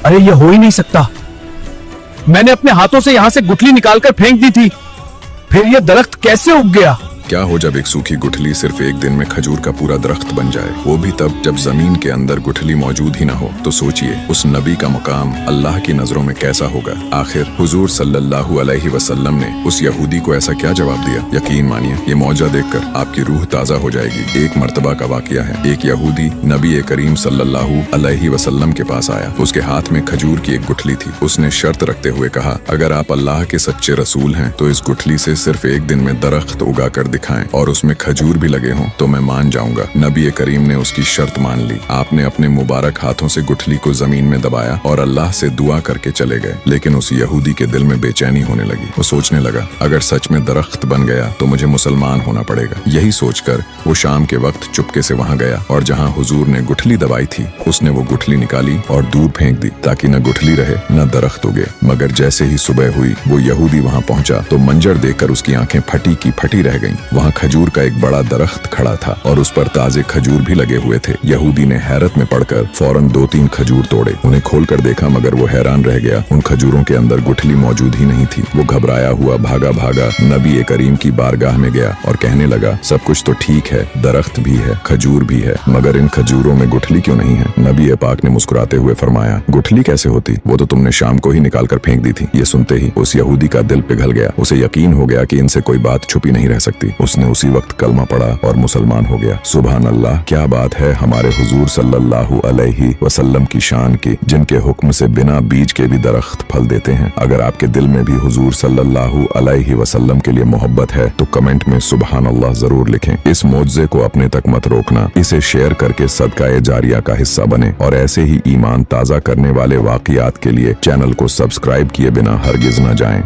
अरे ये हो ही नहीं सकता। मैंने अपने हाथों से यहां से गुठली निकालकर फेंक दी थी, फिर ये दरख्त कैसे उग गया? क्या हो जब एक सूखी गुठली सिर्फ एक दिन में खजूर का पूरा दरख्त बन जाए, वो भी तब जब जमीन के अंदर गुठली मौजूद ही ना हो। तो सोचिए उस नबी का मुकाम अल्लाह की नजरों में कैसा होगा। आखिर हुजूर सल्लल्लाहु अलैहि वसल्लम ने उस यहूदी को ऐसा क्या जवाब दिया? यकीन मानिए ये मौजा देखकर आपकी रूह ताजा हो जाएगी। एक मर्तबा का वाकया है। एक यहूदी नबी करीम सल्लल्लाहु अलैहि वसल्लम के पास आया। उसके हाथ में खजूर की एक गुठली थी। उसने शर्त रखते हुए कहा, अगर आप अल्लाह के सच्चे रसूल हैं तो इस गुठली से सिर्फ एक दिन में दरख्त उगा कर दिखाएं और उसमें खजूर भी लगे हों तो मैं मान जाऊंगा। नबी करीम ने उसकी शर्त मान ली। आपने अपने मुबारक हाथों से गुठली को जमीन में दबाया और अल्लाह से दुआ करके चले गए। लेकिन उस यहूदी के दिल में बेचैनी होने लगी। वो सोचने लगा, अगर सच में दरख्त बन गया तो मुझे मुसलमान होना पड़ेगा। यही सोचकर वो शाम के वक्त चुपके से वहां गया और जहां हुजूर ने गुठली दबाई थी उसने वो गुठली निकाली और दूर फेंक दी ताकि न गुठली रहे न दरख्त उगे। मगर जैसे ही सुबह हुई वो यहूदी वहां पहुंचा तो मंजर देखकर उसकी आंखें फटी की फटी रह गईं। वहां खजूर का एक बड़ा दरख्त खड़ा था और उस पर ताजे खजूर भी लगे हुए थे। यहूदी ने हैरत में पड़कर फौरन 2-3 खजूर तोड़े। उन्हें खोलकर देखा मगर वो हैरान रह गया। उन खजूरों के अंदर गुठली मौजूद ही नहीं थी। वो घबराया हुआ भागा भागा नबी करीम की बारगाह में गया और कहने लगा, सब कुछ तो ठीक है, दरख्त भी है, खजूर भी है, मगर इन खजूरों में गुठली क्यों नहीं है? नबी पाक ने मुस्कुराते हुए फरमाया, गुठली कैसे होती? वो तो तुमने शाम को ही निकाल कर फेंक दी थी। ये सुनते ही उस यहूदी का दिल पिघल गया। उसे यकीन हो गया कि इनसे कोई बात छुपी नहीं रह सकती। उसने उसी वक्त कलमा पढ़ा और मुसलमान हो गया। सुभान अल्लाह, क्या बात है हमारे हुजूर सल्लल्लाहु अलैहि वसल्लम की शान की, जिनके हुक्म से बिना बीज के भी दरख्त फल देते हैं। अगर आपके दिल में भी हुजूर सल्लल्लाहु अलैहि वसल्लम के लिए मोहब्बत है तो कमेंट में सुभान अल्लाह जरूर लिखें। इस मौजज़े को अपने तक मत रोकना, इसे शेयर करके सदका जारिया का हिस्सा बने और ऐसे ही ईमान ताज़ा करने वाले वाक़ियात के लिए चैनल को सब्सक्राइब किए बिना हरगिज न जाएं।